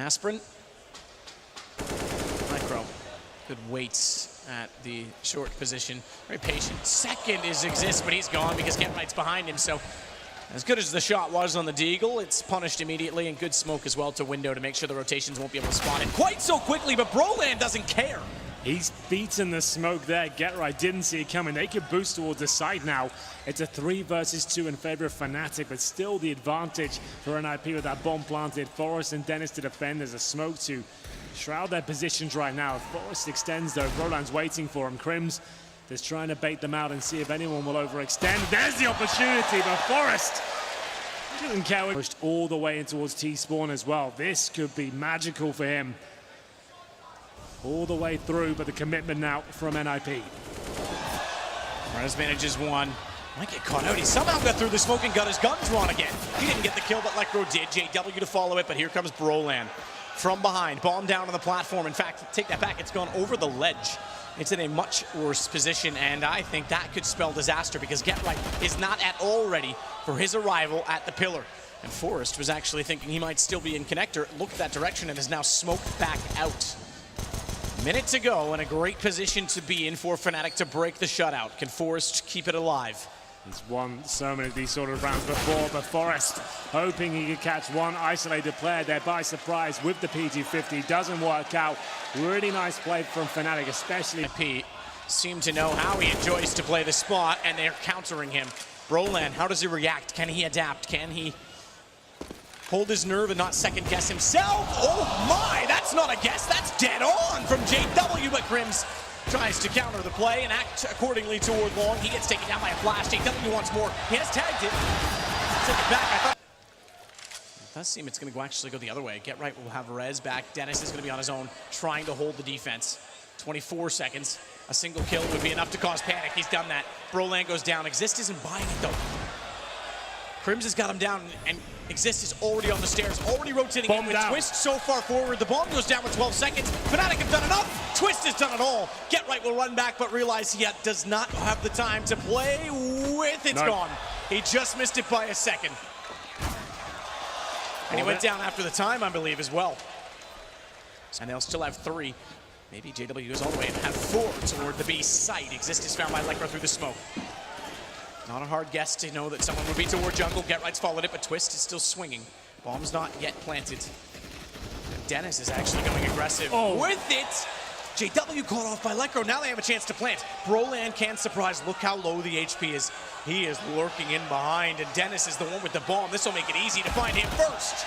Aspirin. Micro. Good weights at the short position. Very patient. Second is Exist, but he's gone because Get-Right's behind him. So as good as the shot was on the Deagle, it's punished immediately, and good smoke as well to window to make sure the rotations won't be able to spot it quite so quickly, but Broland doesn't care. He's beaten the smoke there. Get-Right didn't see it coming. They could boost towards the side now. It's a 3 versus 2 in favor of Fnatic, but still the advantage for NIP with that bomb planted. Forest and Dennis to defend. There's a smoke to shroud their positions right now. If Forest extends though, Broland's waiting for him. Crims just trying to bait them out and see if anyone will overextend. There's the opportunity, but Forest doesn't care. Pushed all the way in towards T-Spawn as well. This could be magical for him. All the way through, but the commitment now from NIP. Rez manages one. Might get caught out. He somehow got through the smoke and got his gun drawn again. He didn't get the kill, but Lekro did. JW to follow it, but here comes Broland from behind. Bomb down on the platform. In fact, take that back. It's gone over the ledge. It's in a much worse position, and I think that could spell disaster because Get-Right is not at all ready for his arrival at the pillar. And Forest was actually thinking he might still be in connector, looked that direction, and is now smoked back out. Minute to go, and a great position to be in for Fnatic to break the shutout. Can Forest keep it alive? He's won so many of these sort of rounds before, but Forest hoping he could catch one isolated player there by surprise with the PG-50. Doesn't work out. Really nice play from Fnatic, especially. P seem to know how he enjoys to play the spot, and they're countering him. Broland, how does he react? Can he adapt? Can he hold his nerve and not second guess himself? Oh my, that's not a guess, that's dead on from JW, but Crims tries to counter the play and act accordingly toward Long. He gets taken down by a flash. JW wants more. He has tagged it. Take it back. I thought it does seem it's going to actually go the other way. Get-Right will have Rez back. Dennis is going to be on his own, trying to hold the defense. 24 seconds. A single kill would be enough to cause panic. He's done that. Broland goes down. Exist isn't buying it though. Crims has got him down, and Exist is already on the stairs, already rotating in with Twist so far forward. The bomb goes down with 12 seconds. Fnatic have done enough. Twist has done it all. Get-Right will run back, but realize he does not have the time to play with. It's gone. He just missed it by a second. And he went down after the time, I believe, as well. And they'll still have 3. Maybe JW goes all the way and have 4 toward the B site. Exist is found by Lekro through the smoke. Not a hard guess to know that someone would be toward jungle. Get-Right's followed it, but Twist is still swinging. Bomb's not yet planted. And Dennis is actually going aggressive with it. JW caught off by Lekro. Now they have a chance to plant. Broland can surprise. Look how low the HP is. He is lurking in behind, and Dennis is the one with the bomb. This will make it easy to find him first.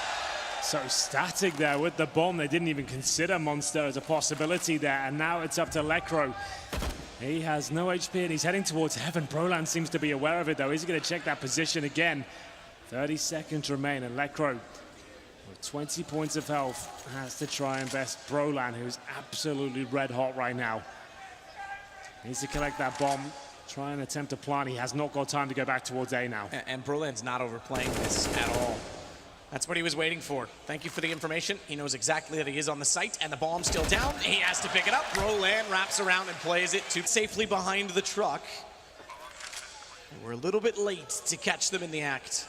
So static there with the bomb. They didn't even consider Monster as a possibility there, and now it's up to Lekro. He has no HP and he's heading towards heaven. Broland seems to be aware of it though. He's going to check that position again. 30 seconds remain, and Lekro, with 20 points of health, has to try and best Broland, who's absolutely red hot right now. Needs to collect that bomb, try and attempt to plant. He has not got time to go back towards A now. And Broland's not overplaying this at all. That's what he was waiting for. Thank you for the information. He knows exactly that he is on the site, and the bomb's still down. He has to pick it up. Broland wraps around and plays it safely behind the truck. We're a little bit late to catch them in the act.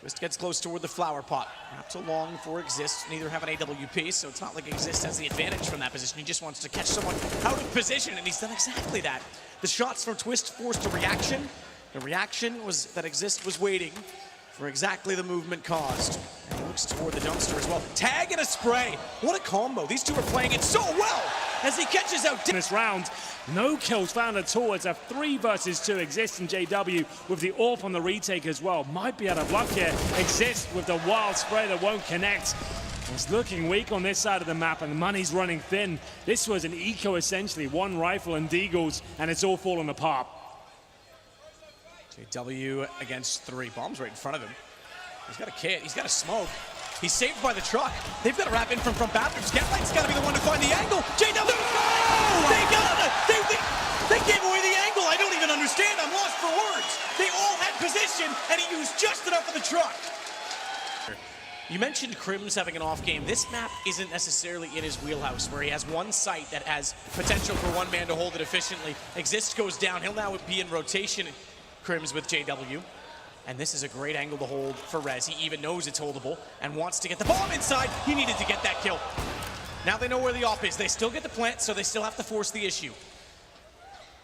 Twist gets close toward the flower pot. Not too long for Exist. Neither have an AWP, so it's not like Exist has the advantage from that position. He just wants to catch someone out of position, and he's done exactly that. The shots from Twist forced a reaction. The reaction was that Exist was waiting for exactly the movement caused. And he looks toward the dumpster as well. Tag and a spray. What a combo. These two are playing it so well as he catches out. In this round, no kills found at all. It's a 3 versus 2. Exist and JW with the AWP on the retake as well. Might be out of luck here. Exist with the wild spray that won't connect. It's looking weak on this side of the map, and the money's running thin. This was an eco essentially. 1 rifle and deagles, and it's all falling apart. JW against 3. Bomb's right in front of him. He's got a kit. He's got a smoke. He's saved by the truck. They've got to wrap in from front bathrooms. Get-Right's got to be the one to find the angle. JW! No! They got it! They gave away the angle. I don't even understand. I'm lost for words. They all had position, and he used just enough of the truck. You mentioned Crims having an off game. This map isn't necessarily in his wheelhouse, where he has one site that has potential for one man to hold it efficiently. Exist goes down. He'll now be in rotation. Crims with JW. And this is a great angle to hold for Rez. He even knows it's holdable and wants to get the bomb inside. He needed to get that kill. Now they know where the op is. They still get the plant, so they still have to force the issue.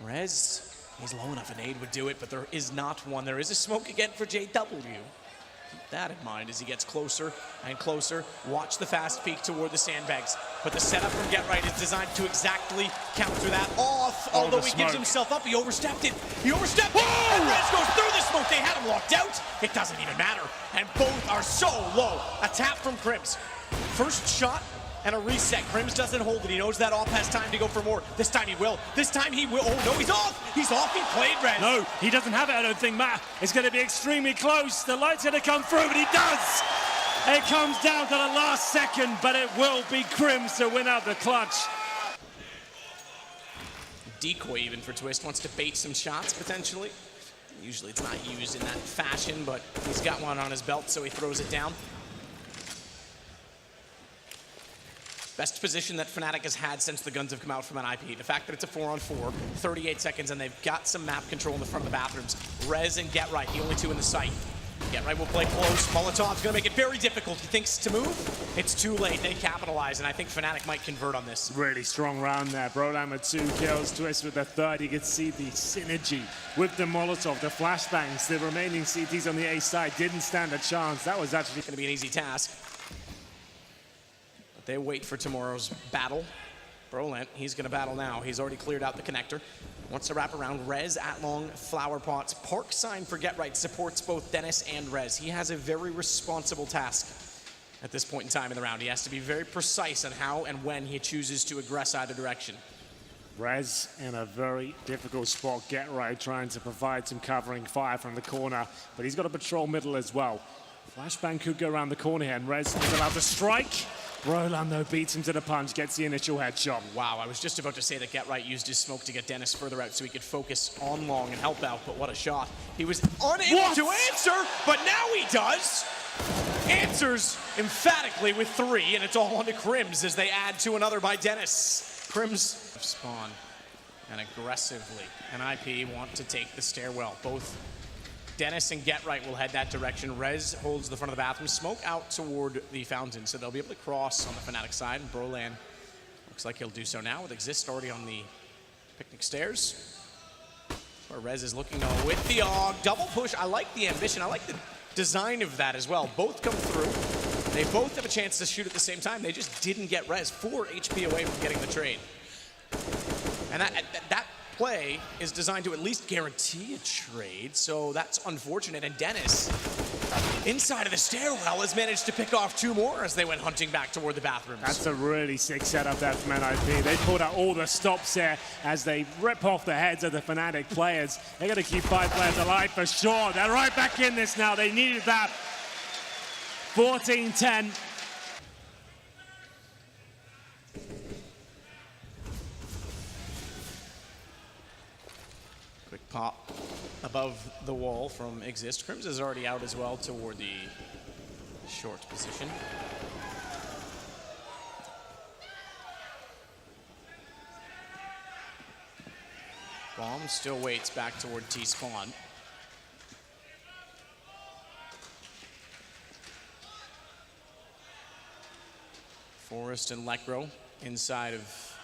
Rez, he's low enough, an aid would do it, but there is not one. There is a smoke again for JW. Keep that in mind as he gets closer and closer. Watch the fast peek toward the sandbags. But the setup from Get Right is designed to exactly counter that off. Although he gives himself up, he overstepped it. He overstepped it, and Rez goes through the smoke. They had him locked out. It doesn't even matter. And both are so low. A tap from Crims. First shot and a reset. Crims doesn't hold it. He knows that off has time to go for more. This time he will. This time he will. Oh no, he's off. He's off. He played Rez. No, he doesn't have it, I don't think, Matt. It's going to be extremely close. The light's going to come through, but he does. It comes down to the last second, but it will be Crims to win out the clutch. Decoy even for Twist. Wants to bait some shots, potentially. Usually it's not used in that fashion, but he's got one on his belt, so he throws it down. Best position that Fnatic has had since the guns have come out from NIP. The fact that it's a 4-on-4, 38 seconds, and they've got some map control in the front of the bathrooms. Rez and Get Right, the only two in the site. Get Right will play close. Molotov's gonna make it very difficult. He thinks to move. It's too late. They capitalize, and I think Fnatic might convert on this. Really strong round there. Brolan with 2 kills, Twist with the 3rd. You can see the synergy with the Molotov, the flashbangs. The remaining CTs on the A side didn't stand a chance. That was actually gonna be an easy task. They wait for tomorrow's battle. Brolan, he's gonna battle now. He's already cleared out the connector. Wants to wrap around Rez at long, flower pots. Park sign for Get Right supports both Dennis and Rez. He has a very responsible task at this point in time in the round. He has to be very precise on how and when he chooses to aggress either direction. Rez in a very difficult spot. Get Right trying to provide some covering fire from the corner, but he's got to patrol middle as well. Flashbang could go around the corner here, and Rez is allowed to strike. Brolan, though, beats him to the punch, gets the initial headshot. Wow, I was just about to say that Get Right used his smoke to get Dennis further out so he could focus on long and help out, but what a shot. He was unable to answer, but now he does. Answers emphatically with 3, and it's all on to Crims as they add to another by Dennis. Crims spawn, and aggressively, NIP want to take the stairwell. Both Dennis and Get Right will head that direction. Rez holds the front of the bathroom. Smoke out toward the fountain, so they'll be able to cross on the Fnatic side. And Brolan looks like he'll do so now with Exist already on the picnic stairs. Where Rez is looking with the AUG. Double push. I like the ambition. I like the design of that as well. Both come through. They both have a chance to shoot at the same time. They just didn't get Rez. 4 HP away from getting the trade. And that play is designed to at least guarantee a trade, so that's unfortunate. And Dennis, inside of the stairwell, has managed to pick off 2 more as they went hunting back toward the bathrooms. That's a really sick setup there from NIP. They pulled out all the stops there as they rip off the heads of the Fnatic players. They're going to keep 5 players alive for sure. They're right back in this now. They needed that. 14-10. Quick pop above the wall from Exist. Crims is already out as well toward the short position. Bomb still waits back toward T-spawn. Forrest and Lekro inside of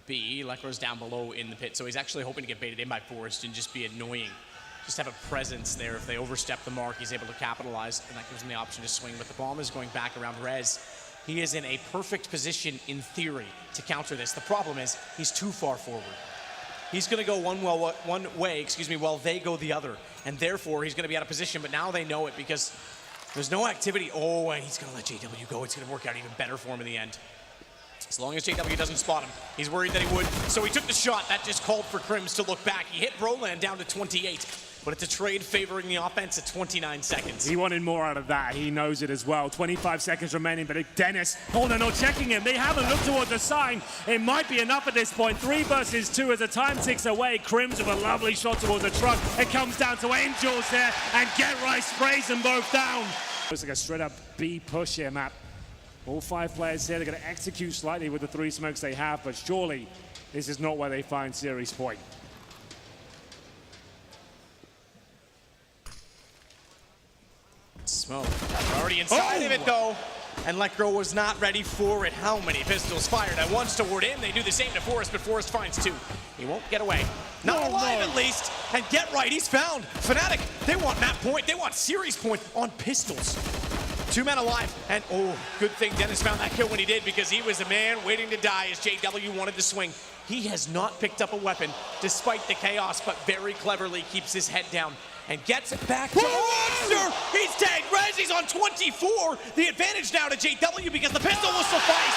B. Lekro's down below in the pit, so he's actually hoping to get baited in by Forrest and just be annoying. Just have a presence there. If they overstep the mark, he's able to capitalize, and that gives him the option to swing. But the bomb is going back around Rez. He is in a perfect position, in theory, to counter this. The problem is he's too far forward. He's going to go one way, while they go the other, and therefore he's going to be out of position. But now they know it because there's no activity. Oh, and he's going to let JW go. It's going to work out even better for him in the end. As long as JW doesn't spot him. He's worried that he would, so he took the shot. That just called for Crims to look back. He hit Brolan down to 28, but it's a trade favoring the offense at 29 seconds. He wanted more out of that. He knows it as well. 25 seconds remaining, but Dennis, oh, they're not checking him. They haven't looked towards the sign. It might be enough at this point. 3 versus 2 as the time ticks away. Crims with a lovely shot towards the truck. It comes down to Angels there, and Get Right sprays them both down. Looks like a straight-up B push here, Matt. All 5 players here, they're going to execute slightly with the 3 smokes they have, but surely this is not where they find series point. smoke. We're already inside of it though. And Lekro was not ready for it. How many pistols fired at once toward him? They do the same to Forrest, but Forrest finds two. He won't get away. Not alive at least. And get right, he's found. Fnatic, they want map point. They want series point on pistols. 2 men alive. And oh, good thing Dennis found that kill when he did, because he was a man waiting to die as JW wanted to swing. He has not picked up a weapon despite the chaos, but very cleverly keeps his head down and gets it back to Monster. He's tagged. Rez, he's on 24. The advantage now to JW because the pistol will suffice.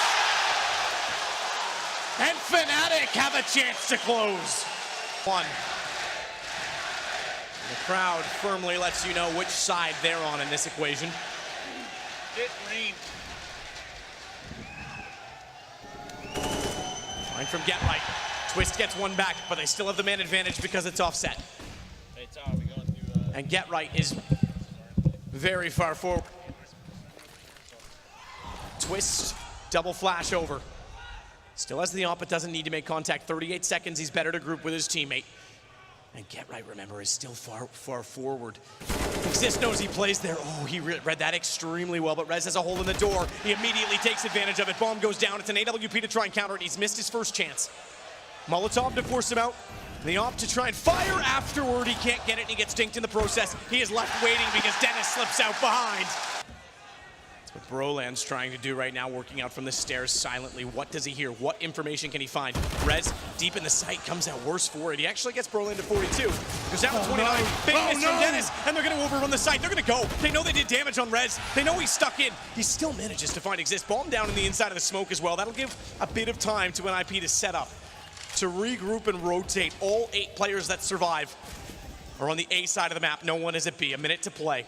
And Fnatic have a chance to close. One. The crowd firmly lets you know which side they're on in this equation. Get green. Fine from Get Right. Twist gets one back, but they still have the man advantage because it's offset. Hey, Tom, we going through, And Get Right is very far forward. Twist, double flash over. Still has the op, but doesn't need to make contact. 38 seconds, he's better to group with his teammate. And Get Right, remember, is still far forward. Exist knows he plays there. Oh, he read that extremely well, but Rez has a hole in the door. He immediately takes advantage of it. Bomb goes down. It's an AWP to try and counter it. He's missed his first chance. Molotov to force him out. The op to try and fire afterward. He can't get it, and he gets dinked in the process. He is left waiting because Dennis slips out behind. That's what Broland's trying to do right now, working out from the stairs silently. What does he hear? What information can he find? Rez, deep in the sight, comes out worse for it. He actually gets Broland to 42. Goes down to 29. Big miss from Dennis, and they're going to overrun the site. They're going to go. They know they did damage on Rez. They know he's stuck in. He still manages to find Exist. Bomb down in the inside of the smoke as well. That'll give a bit of time to NIP to set up, to regroup and rotate. All 8 players that survive are on the A side of the map. No one is at B. A minute to play.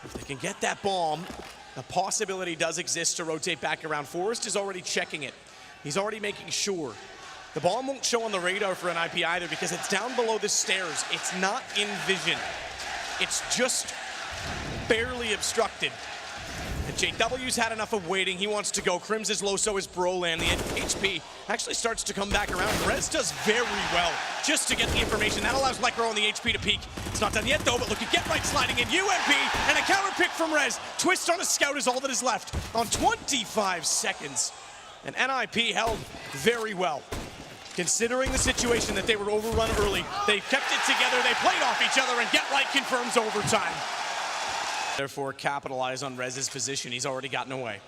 If they can get that bomb, the possibility does exist to rotate back around. Forrest is already checking it. He's already making sure. The bomb won't show on the radar for NIP either because it's down below the stairs. It's not in vision. It's just barely obstructed. And JW's had enough of waiting. He wants to go. Crims is low, so is Broland. The HP actually starts to come back around. Rez does very well just to get the information. That allows Lekro on the HP to peek. It's not done yet, though, but look at Get Right sliding in. UMP and a counter pick from Rez. Twist on a scout is all that is left on 25 seconds. And NIP held very well. Considering the situation that they were overrun early, they kept it together, they played off each other, and Get Right confirms overtime. Therefore, capitalize on Rez's position. He's already gotten away.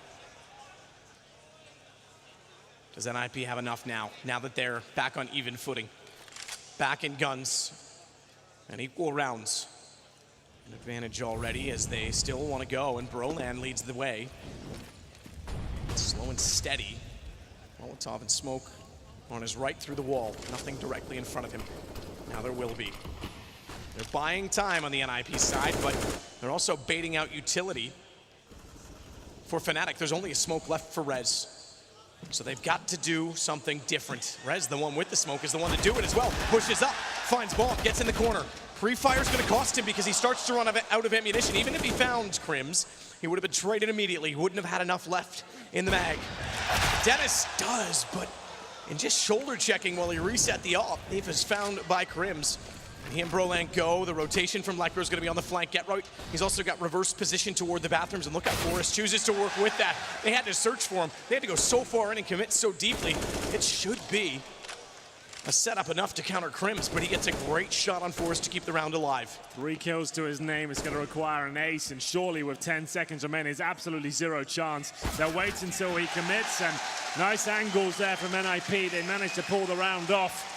Does NIP have enough now that they're back on even footing? Back in guns and equal rounds. An advantage already as they still want to go, and Broland leads the way. Slow and steady. Molotov and smoke on his right through the wall. Nothing directly in front of him. Now there will be. They're buying time on the NIP side, but they're also baiting out utility. For Fnatic, there's only a smoke left for Rez. So they've got to do something different. Rez, the one with the smoke, is the one to do it as well. Pushes up, finds bomb, gets in the corner. Pre-fire's gonna cost him because he starts to run out of ammunition. Even if he found Crims, he would have been traded immediately. He wouldn't have had enough left in the mag. Dennis does, but in just shoulder checking while he reset the op, he is found by Crims. He and Broland go. The rotation from Lekro is going to be on the flank. Get Right. He's also got reverse position toward the bathrooms, and look how Forrest chooses to work with that. They had to search for him. They had to go so far in and commit so deeply. It should be a setup enough to counter Crims, but he gets a great shot on Forrest to keep the round alive. 3 kills to his name. It's going to require an ace, and surely with 10 seconds remaining, there's absolutely zero chance. They'll wait until he commits, and nice angles there from NIP. They managed to pull the round off.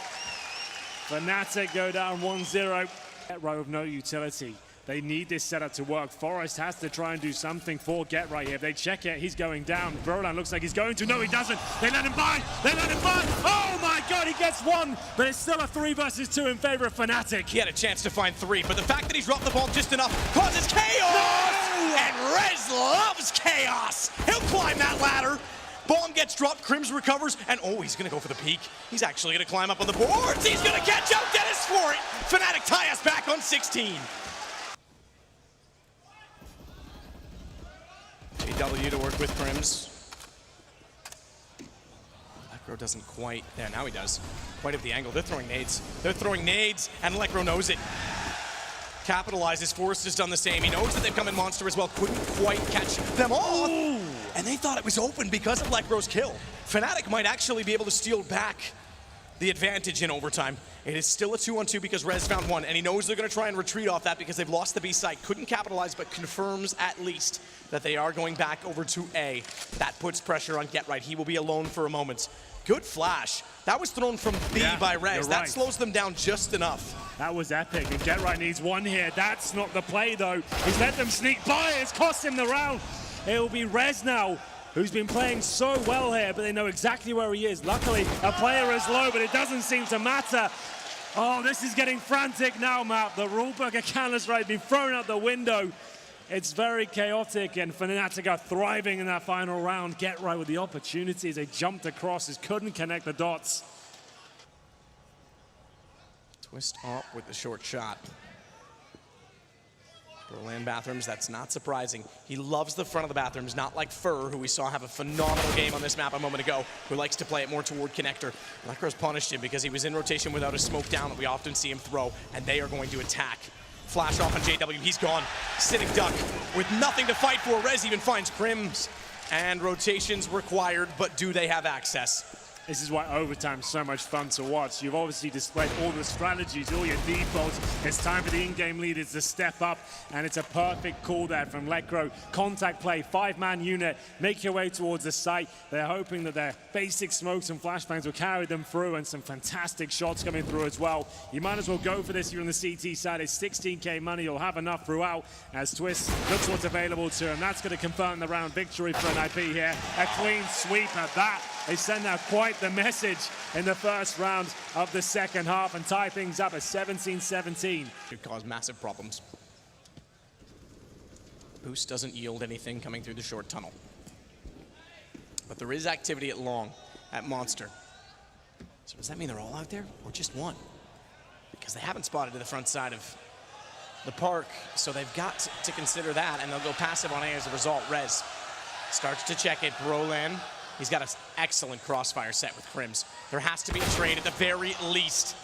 Fnatic go down 1-0. Get Right with no utility. They need this setup to work. Forrest has to try and do something for Get Right here. If they check it, he's going down. Broland looks like he's going to. No, he doesn't. They let him by. They let him by. Oh my God, he gets one. But it's still a 3 versus 2 in favor of Fnatic. He had a chance to find 3, but the fact that he's dropped the ball just enough causes chaos. No! And Rez loves chaos. He'll climb that ladder. Bomb gets dropped, Crims recovers, and oh, he's gonna go for the peak. He's actually gonna climb up on the boards. He's gonna catch out Dennis for it. Fnatic tie us back on 16. JW to work with Crims. Lekro doesn't quite, now he does. Quite at the angle, they're throwing nades. They're throwing nades, and Lekro knows it. capitalizes. Forrest has done the same. He knows that they've come in Monster as well. Couldn't quite catch them all. Ooh. And they thought it was open because of Lekro's kill. Fnatic might actually be able to steal back the advantage in overtime. It is still a 2-on-2 because Rez found one, and he knows they're going to try and retreat off that because they've lost the B site. Couldn't capitalize, but confirms at least that they are going back over to A. That puts pressure on GetRight. He will be alone for a moment. Good flash. That was thrown from B by Rez. That slows them down just enough. That was epic, and GetRight needs one here. That's not the play, though. He's let them sneak by. It's cost him the round. It will be Rez now, who's been playing so well here, but they know exactly where he is. Luckily, a player is low, but it doesn't seem to matter. Oh, this is getting frantic now, Matt. The rulebook of Counter-Strike has been thrown out the window. It's very chaotic, and Fnatic are thriving in that final round. GetRight with the opportunities. They jumped across, just couldn't connect the dots. Twist up with the short shot. Berlin bathrooms, that's not surprising. He loves the front of the bathrooms, not like Fur, who we saw have a phenomenal game on this map a moment ago, who likes to play it more toward connector. Lekro's punished him because he was in rotation without a smoke down that we often see him throw, and they are going to attack. Flash off on JW, he's gone. Sitting duck with nothing to fight for. Rez even finds Crims, and rotations required, but do they have access? This is why overtime's so much fun to watch. You've obviously displayed all the strategies, all your defaults. It's time for the in-game leaders to step up, and it's a perfect call there from Lekro. Contact play, 5-man unit, make your way towards the site. They're hoping that their basic smokes and flashbangs will carry them through, and some fantastic shots coming through as well. You might as well go for this. You're on the CT side. It's 16K money. You'll have enough throughout as Twist looks what's available to him. That's going to confirm the round victory for NIP here. A clean sweep at that. They send out quite the message in the first round of the second half and tie things up at 17-17. Could cause massive problems. Boost doesn't yield anything coming through the short tunnel. But there is activity at long, at Monster. So does that mean they're all out there, or just one? Because they haven't spotted to the front side of the park, so they've got to consider that, and they'll go passive on A as a result. Rez starts to check it. Brolan, he's got an excellent crossfire set with Crims. There has to be a trade at the very least.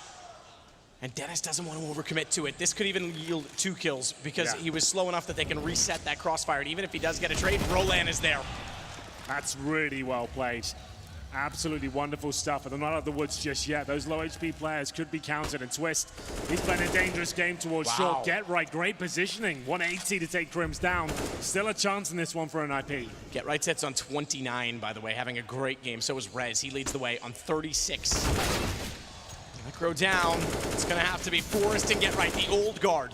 And Dennis doesn't want to overcommit to it. This could even yield 2 kills because he was slow enough that they can reset that crossfire. And even if he does get a trade, Brolan is there. That's really well played. Absolutely wonderful stuff, but they're not out of the woods just yet. Those low HP players could be countered, and Twist, he's playing a dangerous game towards short. GetRight, great positioning. 180 to take Crims down. Still a chance in this one for NIP. GetRight sets on 29, by the way, having a great game. So is Rez. He leads the way on 36. Lekro down. It's going to have to be Forrest and GetRight, the old guard,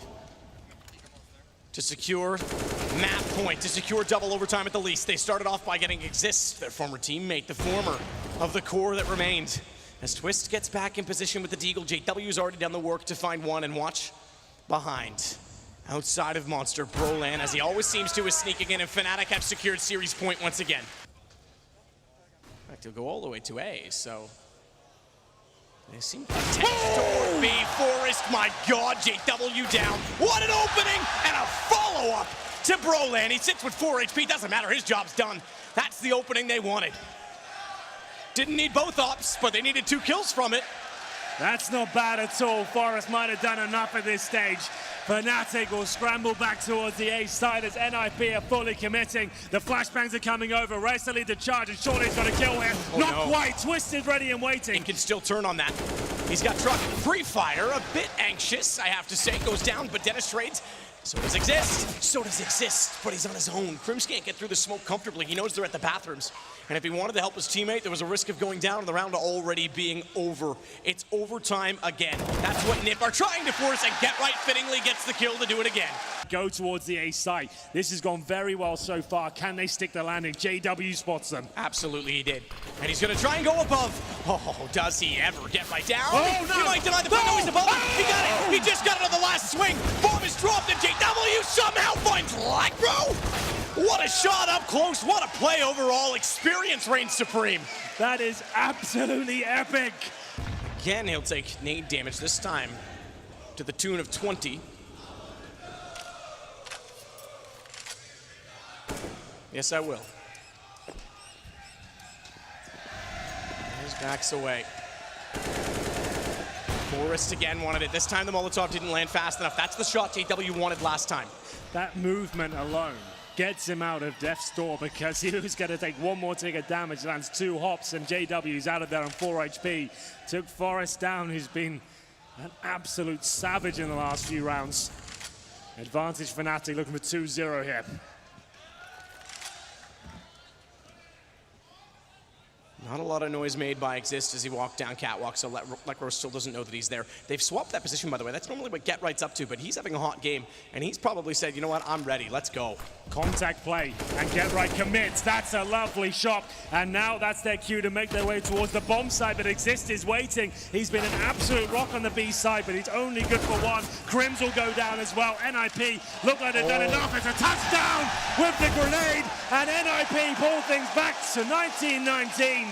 to secure map point, to secure double overtime at the least. They started off by getting Exist, their former teammate, the former of the core that remained. As Twist gets back in position with the Deagle, JW's already done the work to find one, and watch behind. Outside of Monster, Brolan, as he always seems to, is sneaking in, and Fnatic have secured series point once again. In fact, he'll go all the way to A, so they seem to toward B. Forrest, my God, JW down. What an opening and a follow-up to Brolan. He sits with 4 HP, doesn't matter, his job's done. That's the opening they wanted. Didn't need both ops, but they needed 2 kills from it. That's not bad at all. Forrest might have done enough at this stage. Fnatic will scramble back towards the A side as NIP are fully committing. The flashbangs are coming over. Rez to lead the charge, and surely he's got a kill here. Not quite. Twist is ready and waiting. He can still turn on that. He's got Truck free fire, a bit anxious, I have to say. Goes down, but Dennis trades. So does Exist. So does Exist, but he's on his own. Crims can't get through the smoke comfortably. He knows they're at the bathrooms. And if he wanted to help his teammate, there was a risk of going down and the round already being over. It's overtime again. That's what NIP are trying to force, and GetRight fittingly gets the kill to do it again. Go towards the A site. This has gone very well so far. Can they stick the landing? JW spots them. Absolutely he did. And he's going to try and go above. Oh, does he ever get right down? Oh, no. He might deny the point. No, he's above him. He got it. He just got it on the last swing. Bomb is dropped, and JW somehow finds Lekro. What a shot up close. What a play overall. Experience reigns supreme. That is absolutely epic. Again, he'll take nade damage this time to the tune of 20. Yes, I will. His back's away. Forrest again wanted it. This time the Molotov didn't land fast enough. That's the shot JW wanted last time. That movement alone gets him out of death's door because he was going to take one more tick of damage, lands 2 hops, and JW's out of there on 4 HP. Took Forrest down, who's been an absolute savage in the last few rounds. Advantage Fnatic looking for 2-0 here. Not a lot of noise made by Exist as he walked down catwalk, so Lekro still doesn't know that he's there. They've swapped that position, by the way. That's normally what GetRight's up to, but he's having a hot game, and he's probably said, you know what, I'm ready, let's go. Contact play, and GetRight commits. That's a lovely shot, and now that's their cue to make their way towards the bomb side, but Exist is waiting. He's been an absolute rock on the B side, but he's only good for one. Crims will go down as well. NIP look like they've done enough. It's a touchdown with the grenade, and NIP pull things back to 19-19.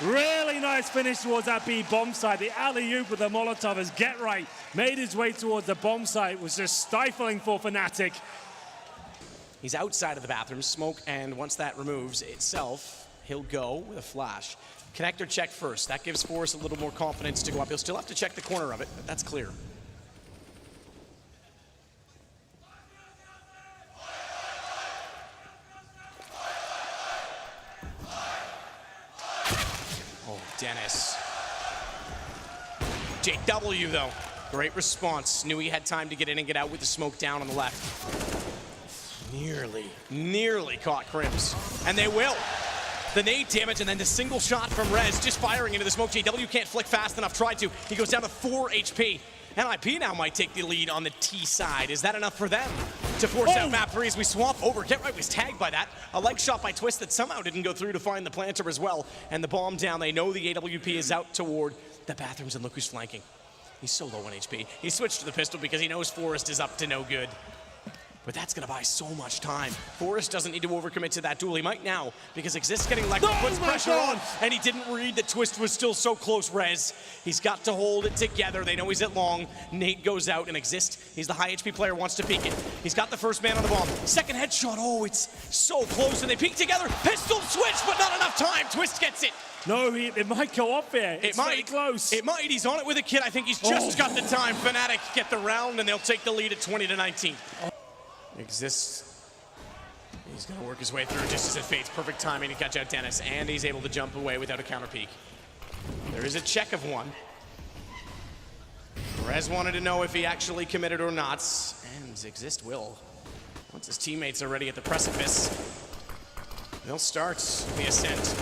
Really nice finish towards that B bomb site. The alley-oop with the Molotov as GetRight made his way towards the bomb site. It was just stifling for Fnatic. He's outside of the bathroom, smoke, and once that removes itself, he'll go with a flash. Connector check first. That gives Forrest a little more confidence to go up. He'll still have to check the corner of it, but that's clear. Dennis. JW though, great response. Knew he had time to get in and get out with the smoke down on the left. Nearly caught Crims. And they will. The nade damage and then the single shot from Rez just firing into the smoke. JW can't flick fast enough, tried to. He goes down to 4 HP. NIP now might take the lead on the T side. Is that enough for them to force out map 3 as we swap over? GetRight was tagged by that. A leg shot by Twist that somehow didn't go through to find the planter as well. And the bomb down. They know the AWP is out toward the bathrooms, and look who's flanking. He's so low on HP. He switched to the pistol because he knows Forrest is up to no good. But that's going to buy so much time. Forrest doesn't need to overcommit to that duel. He might now, because Exist getting Lekro puts pressure on, and he didn't read that Twist was still so close. Rez, he's got to hold it together. They know he's at long. Nate goes out, and Exist, he's the high HP player, wants to peek it. He's got the first man on the bomb. Second headshot, oh, it's so close, and they peek together. Pistol switch, but not enough time. Twist gets it. No, it might go up there. It's very close. It might. He's on it with a kid. I think he's just got the time. Fnatic get the round, and they'll take the lead at 20-19. Exists. He's going to work his way through just as it fades. Perfect timing to catch out Dennis, and he's able to jump away without a counter peek. There is a check of one. Rez wanted to know if he actually committed or not, and Exist will. Once his teammates are ready at the precipice, they'll start the ascent.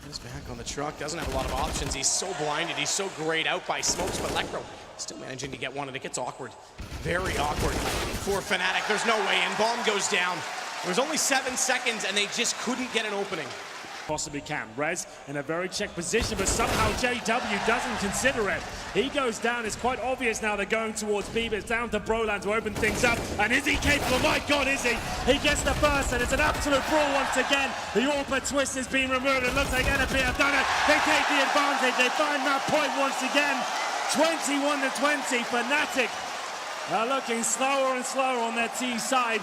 He's back on the truck, doesn't have a lot of options. He's so blinded, he's so grayed out by smokes, but Lekro still managing to get one, and it gets awkward. Very awkward for Fnatic. There's no way in. Bomb goes down. There's only 7 seconds, and they just couldn't get an opening. Possibly can. Rez in a very checked position, but somehow JW doesn't consider it. He goes down. It's quite obvious now they're going towards B, but it's down to Broland to open things up. And is he capable? My God, is he? He gets the first, and it's an absolute brawl once again. The AWP twist has been removed. It looks like NIP have done it. They take the advantage. They find that point once again. 21-20. Fnatic are looking slower and slower on their T side.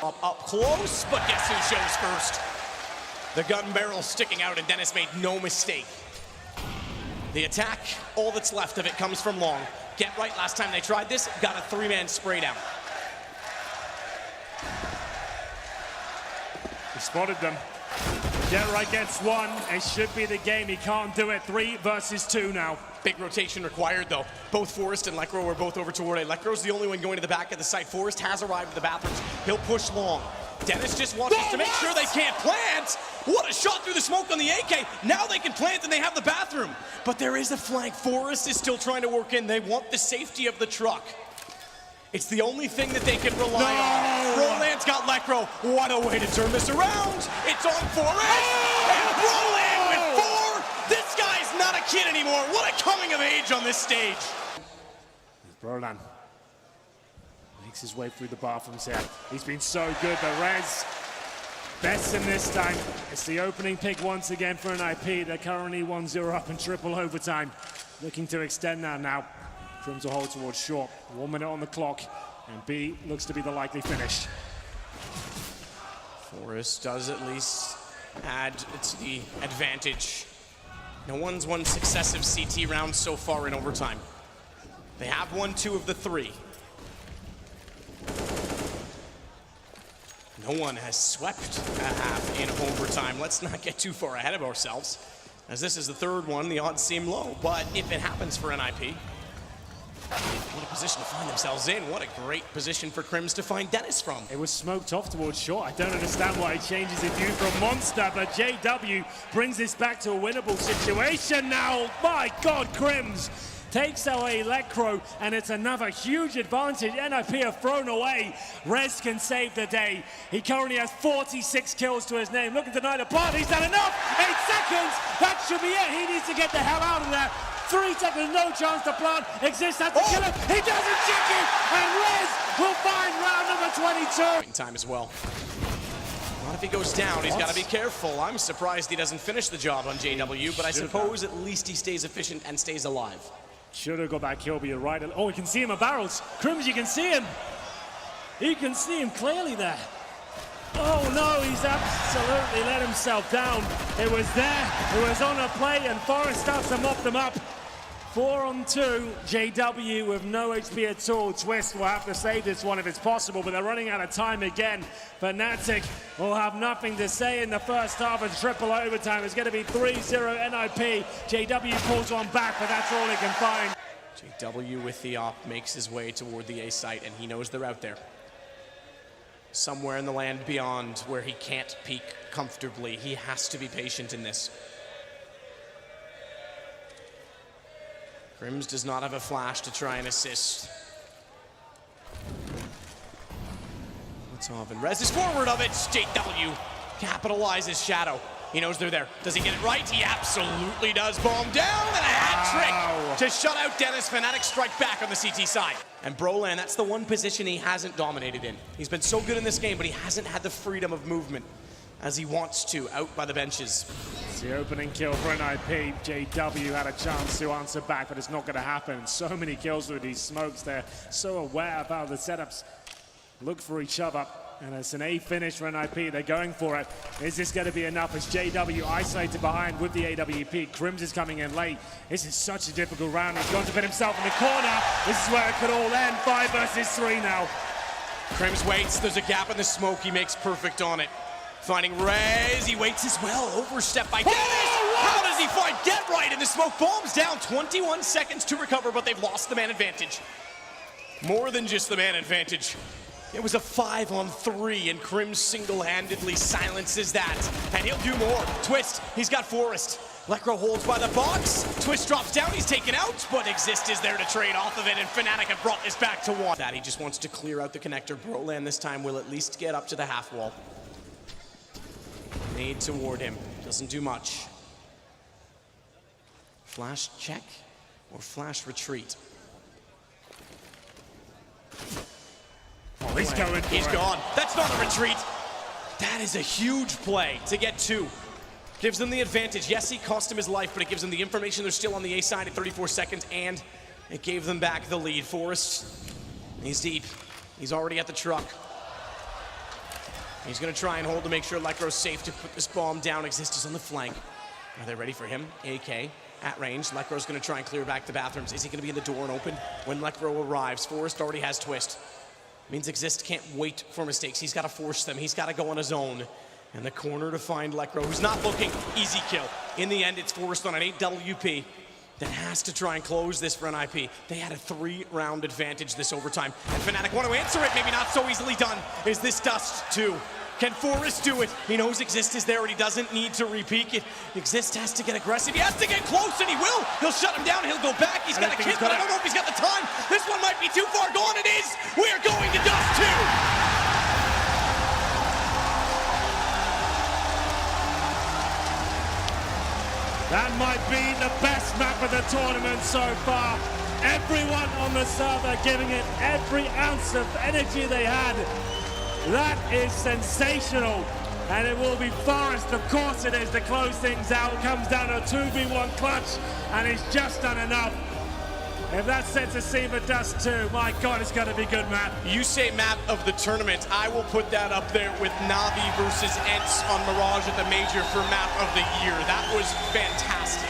Up close, but guess who shows first? The gun barrel sticking out, and Dennis made no mistake. The attack, all that's left of it comes from long. GetRight, last time they tried this, got a 3-man spray down. He spotted them. GetRight gets one. It should be the game. He can't do it. 3 versus 2 now. Big rotation required, though. Both Forrest and Lekro were both over toward A. Lekro's the only one going to the back of the site. Forrest has arrived at the bathrooms. He'll push long. Dennis just wants us to make sure they can't plant. What a shot through the smoke on the AK. Now they can plant and they have the bathroom. But there is a flank. Forrest is still trying to work in. They want the safety of the truck. It's the only thing that they can rely on. Roland's got Lekro. What a way to turn this around. It's on Forrest. And Roland with 4. This guy's not a kid anymore. What a coming of age on this stage. Broland makes his way through the bathrooms here. He's been so good, but Rez best in this time. It's the opening pick once again for NIP. They're currently 1-0 up in triple overtime. Looking to extend that now. Crims will hold towards short. 1 minute on the clock, and B looks to be the likely finish. Forrest does at least add to the advantage No one's won successive CT rounds so far in overtime. They have won 2 of the 3. No one has swept a half in overtime. Let's not get too far ahead of ourselves. As this is the 3rd one, the odds seem low. But if it happens for NIP, what a position to find themselves in. What a great position for Crims to find Dennis from. It was smoked off towards short. I don't understand why he changes his view from monster, but JW brings this back to a winnable situation now. My God, Crims takes away Lekro, and it's another huge advantage. NIP have thrown away. Rez can save the day. He currently has 46 kills to his name. Looking to deny the part. He's done enough. 8 seconds. That should be it. He needs to get the hell out of there. 3 seconds, no chance to plant. Exists has to kill him. He doesn't check it, and Rez will find round number 22. Time as well. Not if he goes down, he's got to be careful. I'm surprised he doesn't finish the job on JW, but I suppose at least he stays efficient and stays alive. Should have got that kill, but you're right. Oh, you can see him at barrels. Crims, you can see him. You can see him clearly there. Oh no, he's absolutely let himself down. It was there, it was on a play, and Forest starts to mop them up. 4 on 2, JW with no HP at all. Twist will have to save this one if it's possible, but they're running out of time again. Fnatic will have nothing to say in the first half of triple overtime. It's going to be 3-0 NIP. JW pulls one back, but that's all he can find. JW with the op makes his way toward the A site, and he knows they're out there. Somewhere in the land beyond where he can't peek comfortably. He has to be patient in this. Crims does not have a flash to try and assist. What's off? And Rez is forward of it. JW capitalizes Shadow. He knows they're there. Does he get it right? He absolutely does. Bomb down and a hat trick to shut out Dennis. Fnatic strike back on the CT side. And Brolan, that's the one position he hasn't dominated in. He's been so good in this game, but he hasn't had the freedom of movement as he wants to, out by the benches. It's the opening kill for NIP. JW had a chance to answer back, but it's not going to happen. So many kills with these smokes. They're so aware about the setups. Look for each other. And it's an A finish for NIP. They're going for it. Is this going to be enough? As JW isolated behind with the AWP. Crims is coming in late. This is such a difficult round. He's going to put himself in the corner. This is where it could all end. 5 versus 3 now. Crims waits. There's a gap in the smoke. He makes perfect on it. Finding Rez. He waits as well. Overstep by Dennis. How does he find Get Right? And the smoke bombs down. 21 seconds to recover, but they've lost the man advantage. More than just the man advantage. It was a 5-on-3, and Crims single-handedly silences that. And he'll do more. Twist, he's got Forest. Lekro holds by the box. Twist drops down, he's taken out, but Exist is there to trade off of it, and Fnatic have brought this back to 1. That he just wants to clear out the connector. Brolan this time will at least get up to the half wall. Nade toward him, doesn't do much. Flash check or flash retreat? Oh, he's going for He's it. gone. That's not a retreat. That is a huge play to get 2. Gives them the advantage. Yes, he cost him his life, but it gives them the information they're still on the A side at 34 seconds, and it gave them back the lead. Forrest, he's deep. He's already at the truck. He's going to try and hold to make sure Lekro's safe to put this bomb down. Exist is on the flank. Are they ready for him? AK at range. Lekro's going to try and clear back the bathrooms. Is he going to be in the door and open when Lekro arrives? Forrest already has Twist. Means Exist can't wait for mistakes. He's got to force them. He's got to go on his own. And the corner to find Lekro, who's not looking. Easy kill. In the end, it's Forrest on an 8 WP that has to try and close this for NIP. They had a 3-round advantage this overtime. And Fnatic want to answer it. Maybe not so easily done. Is this Dust 2? Can Forrest do it? He knows Exist is there, and he doesn't need to re-peek it. Exist has to get aggressive. He has to get close, and he will. He'll shut him down. He'll go back. He's got a kick, but I don't know if he's got the time. This one might be too far gone. It is. We are going to Dust 2. That might be the best map of the tournament so far. Everyone on the server giving it every ounce of energy they had. That is sensational. And it will be Forrest, of course it is, to close things out. It comes down to a 2v1 clutch, and he's just done enough. If that sets a scene for Dust 2, my God, it's going to be good, Matt. You say map of the tournament. I will put that up there with Navi versus Ents on Mirage at the Major for map of the year. That was fantastic.